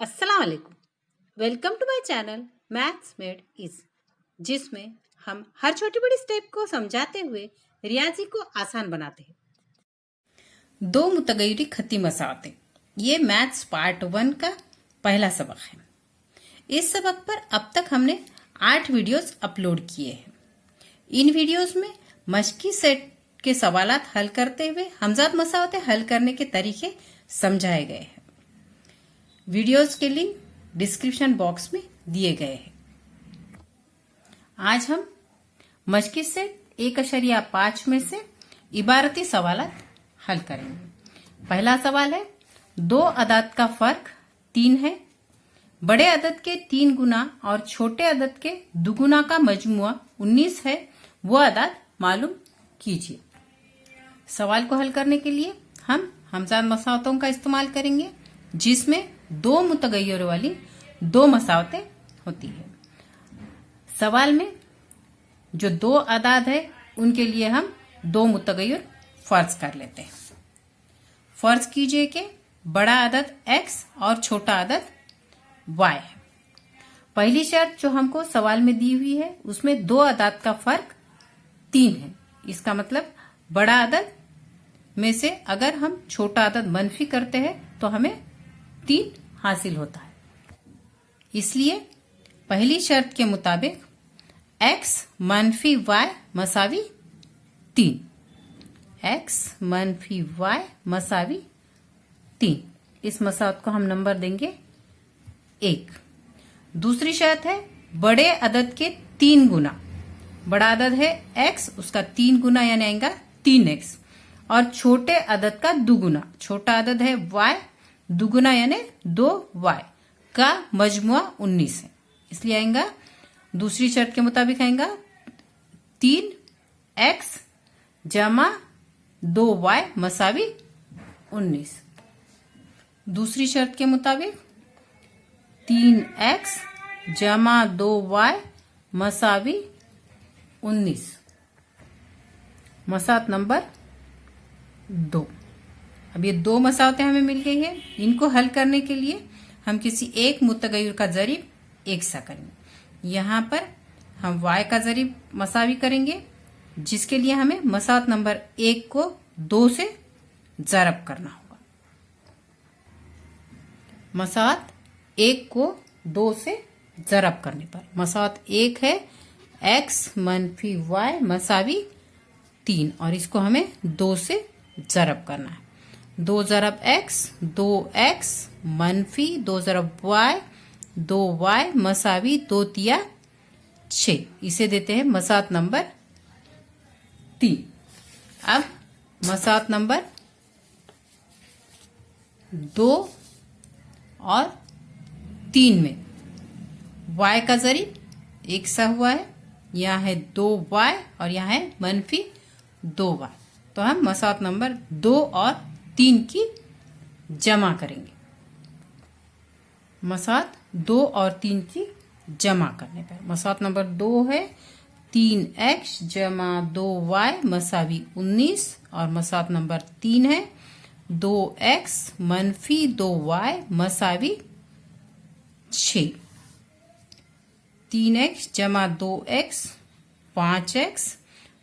अस्सलाम वालेकुम। Welcome to my channel Maths Made Easy, जिसमें हम हर छोटी बड़ी स्टेप को समझाते हुए रियाजी को आसान बनाते हैं। दो मुतगय्यरी खत्ती मसाते, ये मैथ्स पार्ट 1 का पहला सबक है। इस सबक पर अब तक हमने 8 वीडियोस अपलोड किए हैं। इन वीडियोस में मश्की सेट के सवालात हल करते हुए हमजाद मसावते हल करने के तरीके समझाए गए हैं। वीडियोस के लिंक डिस्क्रिप्शन बॉक्स में दिए गए हैं। आज हम मश्की सेट 1.5 में से इबारती सवालात हल करेंगे। पहला सवाल है, दो अदाद का फर्क 3 है। बड़े अदद के 3 गुना और छोटे अदद के दुगुना का मजमुआ 19 है, वो अदाद मालूम कीजिए। सवाल को हल करने के लिए हम हमजाद मसावतों का इस्तेमाल करेंगे, जिसमें दो मुतगय्यर वाली दो मसावतें होती है। सवाल में जो दो अदाद है उनके लिए हम दो मुतगय्यर फर्ज कर लेते हैं। फर्ज कीजिए कि बड़ा अदद x और छोटा अदद y है। पहली शर्त जो हमको सवाल में दी हुई है उसमें दो अदाद का फर्क 3 है। इसका मतलब बड़ा अदद में से अगर हम छोटा अदद मनफी करते हैं तो हमें 3 हासिल होता है। इसलिए पहली शर्त के मुताबिक x मनफी y मसावी 3, x मनफी y मसावी 3। इस मसावत को हम नंबर देंगे 1। दूसरी शर्त है बड़े अदद के 3 गुना। बड़ा अदद है x, उसका 3 गुना यानी आएगा 3x, और छोटे अदद का दुगुना। छोटा अदद है y, दुगुना यानी 2y का मजमुआ 19 है। इसलिए आएगा दूसरी शर्त के मुताबिक आएगा 3x जमा 2y मसावी 19। दूसरी शर्त के मुताबिक 3x जमा 2y मसावी 19। मसावत नंबर 2। अब ये दो मसावतें हमें मिल गई है। इनको हल करने के लिए हम किसी एक मुतगय्यर का ज़रीब एक सा करेंगे। यहाँ पर हम y का ज़रीब मसावी करेंगे, जिसके लिए हमें मसावत नंबर 1 को 2 से ज़रब करना होगा। मसावत 1 को 2 से ज़रब करने पर मसावत 1 है x मनफी y मसावी 3, और इसको हमें 2 से ज़रब करना है। 2 ज़रब x 2x मनफी 2 ज़रब y 2y मसावी 2 तिया 6। इसे देते हैं मसावत नंबर 3। अब मसावत नंबर 2 और 3 में y का ज़रीब एक सा हुआ है। यहाँ है 2y और यहाँ है मनफी 2y, तो हम मसावत नंबर 2 और 3 की जमा करेंगे। मसावत 2 और 3 की जमा करने पर मसावत नंबर 2 है 3x जमा 2y मसावी 19, और मसावत नंबर 3 है 2x मनफी 2y मसावी 6। 3x जमा 2x 5x,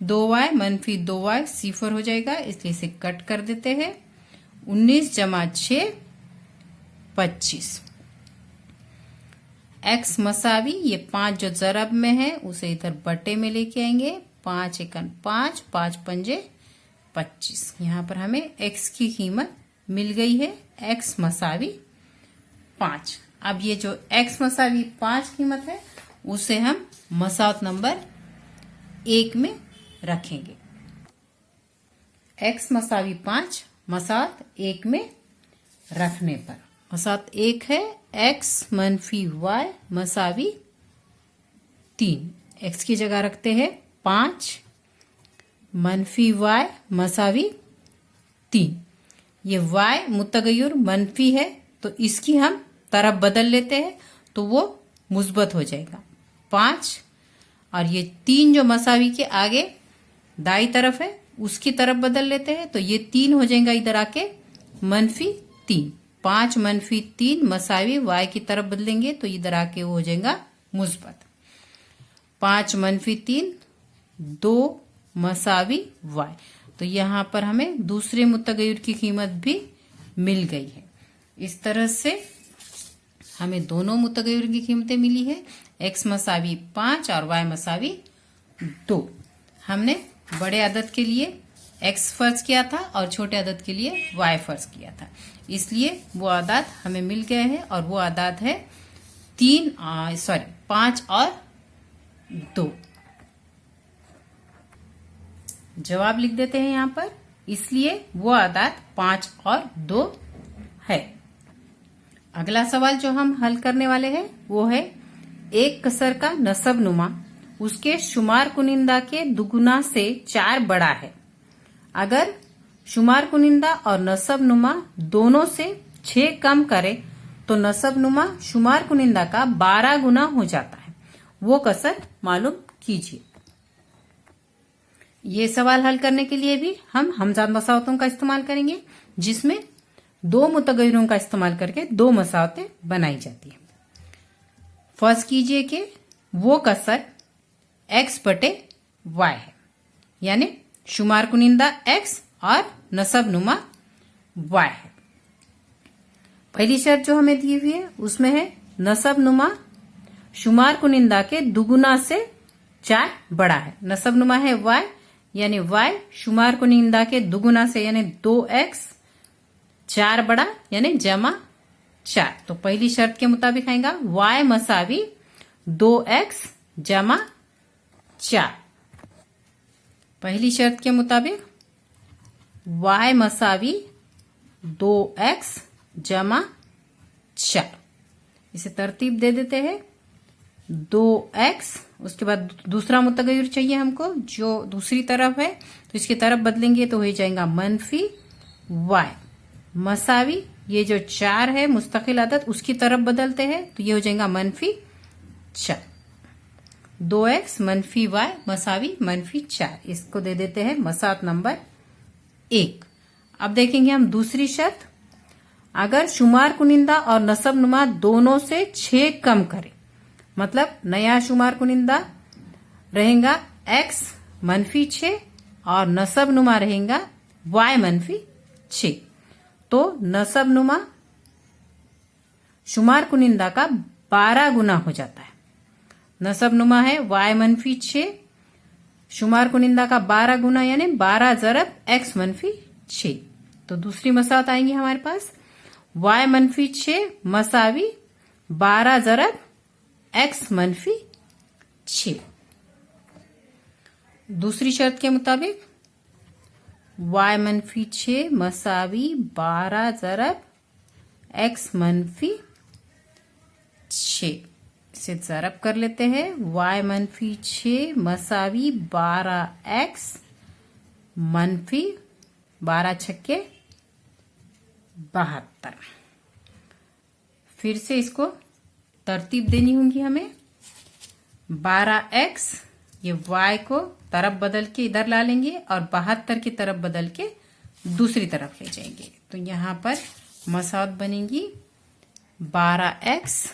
2y मनफी 2y 0 हो जाएगा, इसलिए इसे कट कर देते हैं। 19 जमा 6 25। x मसावी ये 5 जो ज़रब में है उसे इधर बटे में लेके आएंगे। 5 एकन 5, 5 पंजे 25। यहाँ पर हमें x की कीमत मिल गई है, x मसावी 5। अब ये जो x मसावी 5 कीमत है उसे हम मसावत नंबर 1 में रखेंगे। x मसावी 5 मसावत 1 में रखने पर मसावत 1 है x मनफी y मसावी 3। x की जगह रखते हैं 5 मनफी y मसावी 3। ये y मुतगय्यर मनफी है तो इसकी हम तरफ बदल लेते हैं तो वो मुस्बत हो जाएगा 5, और ये 3 जो मसावी के आगे दाई तरफ है उसकी तरफ बदल लेते हैं तो ये 3 हो जाएगा इधर आके मनफी 3। 5 मनफी 3 मसावी y की तरफ बदलेंगे तो इधर आके वो हो जाएगा मुस्बत। 5 मनफी 3 2 मसावी y। तो यहाँ पर हमें दूसरे मुतगय्यर की कीमत भी मिल गई है। इस तरह से हमें दोनों मुतगय्यर की कीमतें मिली है, x मसावी 5 और y मसावी 2। हमने बड़े अदद के लिए x फर्ज किया था और छोटे अदद के लिए y फर्ज किया था, इसलिए वो आदाद हमें मिल गए हैं और वो आदाद है 5 और 2। जवाब लिख देते हैं यहाँ पर, इसलिए वो आदाद 5 और 2 है। अगला सवाल जो हम हल करने वाले हैं वो है एक कसर का नसब नुमा उसके शुमार कुनिंदा के दुगुना से 4 बड़ा है। अगर शुमार कुनिंदा और नसब नुमा दोनों से 6 कम करे तो नसब नुमा शुमार कुनिंदा का 12 गुना हो जाता है, वो कसर मालूम कीजिए। ये सवाल हल करने के लिए भी हम हमजाद मसावतों का इस्तेमाल करेंगे, जिसमें 2 मुतगय्यरों का इस्तेमाल करके 2 मसावतें बनाई जाती है। फर्ज कीजिए कि वो कसर x बटे y है, यानी शुमार कुनिंदा x और नसब नुमा y है। पहली शर्त जो हमें दी हुई है उसमें है नसब नुमा शुमार कुनिंदा के दुगुना से 4 बड़ा है। नसब नुमा है y, यानी y शुमार कुनिंदा के दुगुना से यानी 2x 4 बड़ा यानी जमा 4। तो पहली शर्त के मुताबिक आएगा y मसावी 2x जमा 4। पहली शर्त के मुताबिक y मसावी 2x जमा 4। इसे तरतीब दे देते हैं। 2x, उसके बाद दूसरा मुतगय्यर चाहिए हमको जो दूसरी तरफ है, तो इसकी तरफ बदलेंगे तो हो जाएगा मनफी y मसावी ये जो 4 है मुस्तकिल अदद उसकी तरफ बदलते हैं तो ये हो जाएगा मनफी 4। 2x मनफी y मसावी मनफी 4। इसको दे देते हैं मसात नंबर 1। अब देखेंगे हम दूसरी शर्त। अगर शुमार कुनिंदा और नसब नुमा दोनों से 6 कम करे, मतलब नया शुमार कुनिंदा रहेगा x मनफी 6 और नसब नुमा रहेगा y मनफी 6, तो नसब नुमा शुमार कुनिंदा का 12 गुना हो जाता है। नसब नुमा है y मनफी 6, शुमार कुनिंदा का 12 गुना यानी 12 ज़रब x मनफी 6। तो दूसरी मसावत आएंगी हमारे पास y मनफी 6 मसावी 12 ज़रब x मनफी 6। दूसरी शर्त के मुताबिक y मनफी 6 मसावी 12 ज़रब x मनफी 6। इसे ज़रब कर लेते हैं। y मनफी 6 मसावी 12x मनफी 12 छक्के 72। फिर से इसको तरतीब देनी होगी हमें। 12x ये y को तरफ बदल के इधर ला लेंगे और 72 की तरफ बदल के दूसरी तरफ ले जाएंगे, तो यहाँ पर मसावत बनेगी 12x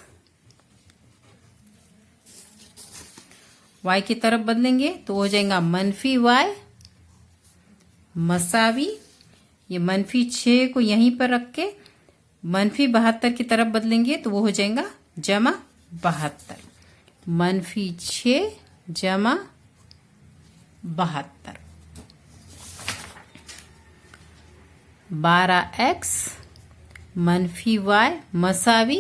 y की तरफ बदलेंगे तो हो जाएगा मनफी y मसावी ये मनफी 6 को यहीं पर रख के मनफी 72 की तरफ बदलेंगे तो वो हो जाएगा जमा 72। मनफी 6 जमा 72। 12x मनफी y मसावी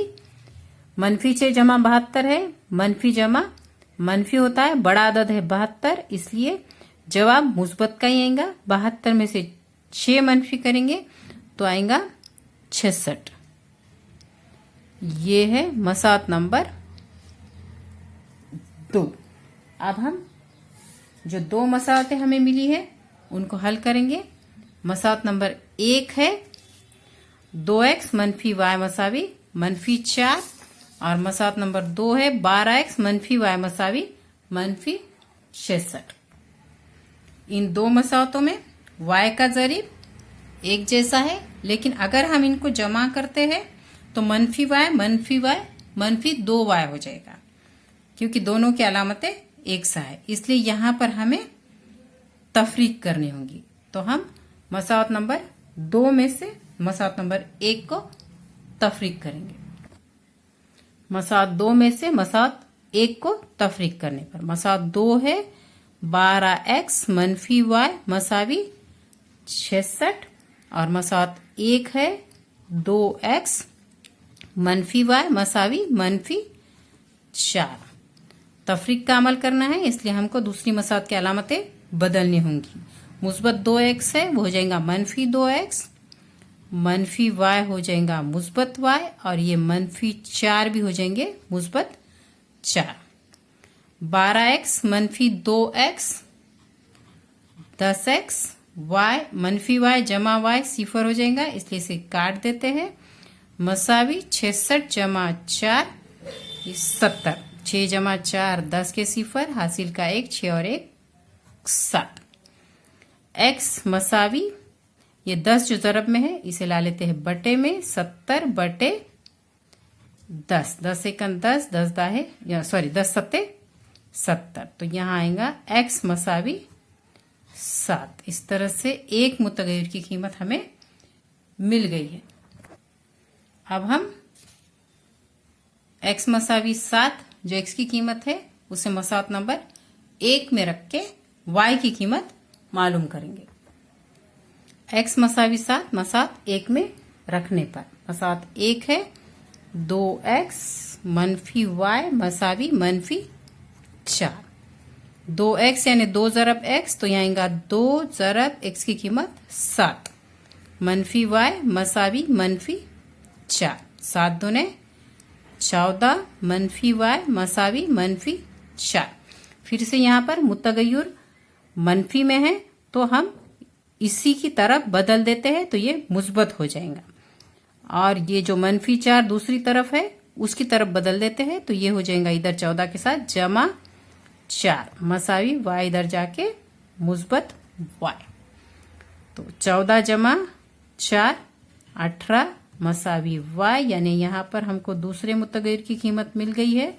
मनफी 6 जमा 72 है, मनफी जमा मनफी होता है, बड़ा अदद है 72, इसलिए जवाब मुस्बत का ही आएगा। 72 में से 6 मनफी करेंगे तो आएगा 66। ये है मसात नंबर 2। अब हम जो 2 मसावतें हमें मिली है उनको हल करेंगे। मसात नंबर 1 है 2x मनफी y मसावी मनफी 4 और मसात नंबर 2 है 12x मनफी y मसावी मनफी 66। इन 2 मसावतों में y का ज़रीब एक जैसा है लेकिन अगर हम इनको जमा करते हैं तो -y -2y हो जाएगा, क्योंकि दोनों की अलामतें एक सा है। इसलिए यहां पर हमें तफरीक करनी होगी। तो हम मसावत नंबर 2 में से मसावत नंबर 1 को तफरीक करेंगे। मसावत 2 में से मसावत 1 को तफरीक करने पर मसावत 2 है 12x -y मसावी 66 और मसावत 1 है 2x -y मसावी -4। तफरीक का अमल करना है, इसलिए हमको दूसरी मसावत की अलामतें बदलनी होंगी। मुस्बत 2x है वो हो जाएगा -2x, -y हो जाएगा मुस्बत y और ये -4 भी हो जाएंगे मुस्बत 4। 12x -2x 10x y -y जमा y 0 हो जाएगा, इसलिए इसे काट देते हैं। मसावी 66 जमा 4 70, 6 जमा 4 10 के 0, हासिल का 1 6 और 1 7। x मसावी ये 10 जो जरब में है इसे ला लेते हैं बटे में, 70 बटे 10, 10 एकन 10, 10 दाहे सॉरी 10 सत्ते 70। तो यहाँ आएगा x मसावी 7। इस तरह से एक मुतगैर की कीमत हमें मिल गई है। अब हम x मसावी 7 जो x की कीमत है उसे मसावत नंबर 1 में रख के y की कीमत मालूम करेंगे। x मसावी 7 मसावत 1 में रखने पर मसावत 1 है 2x -y मसावी -4। 2x यानी 2 ज़रब x, तो यहाँ आएगा 2 ज़रब x की कीमत 7 -y मसावी -4। 7 दूने 14 -y मसावी -4। फिर से यहाँ पर मुतगय्युर मनफी में है तो हम इसी की तरफ बदल देते हैं तो ये मुस्बत हो जाएगा, और ये जो -4 दूसरी तरफ है उसकी तरफ बदल देते हैं तो ये हो जाएगा इधर 14 के साथ जमा 4 मसावी y इधर जाके मुस्बत y। तो 14 जमा 4 18 मसावी y, यानी यहाँ पर हमको दूसरे मुतगैर की कीमत मिल गई है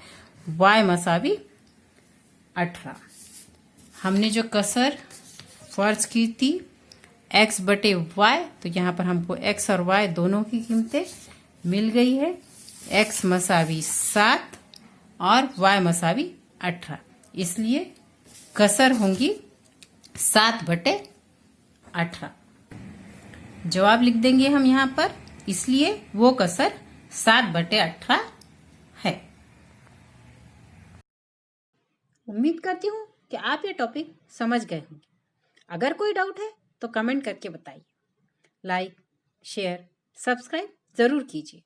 y मसावी 18। हमने जो कसर फर्ज की थी x बटे y, तो यहाँ पर हमको x और y दोनों की कीमतें मिल गई है। x मसावी 7 और y मसावी 18, इसलिए कसर होंगी 7 बटे 18। जवाब लिख देंगे हम यहाँ पर, इसलिए वो कसर 7 बटे 18 है। उम्मीद करती हूँ कि आप ये टॉपिक समझ गए होंगे। अगर कोई डाउट है तो कमेंट करके बताइए। लाइक, शेयर, सब्सक्राइब जरूर कीजिए।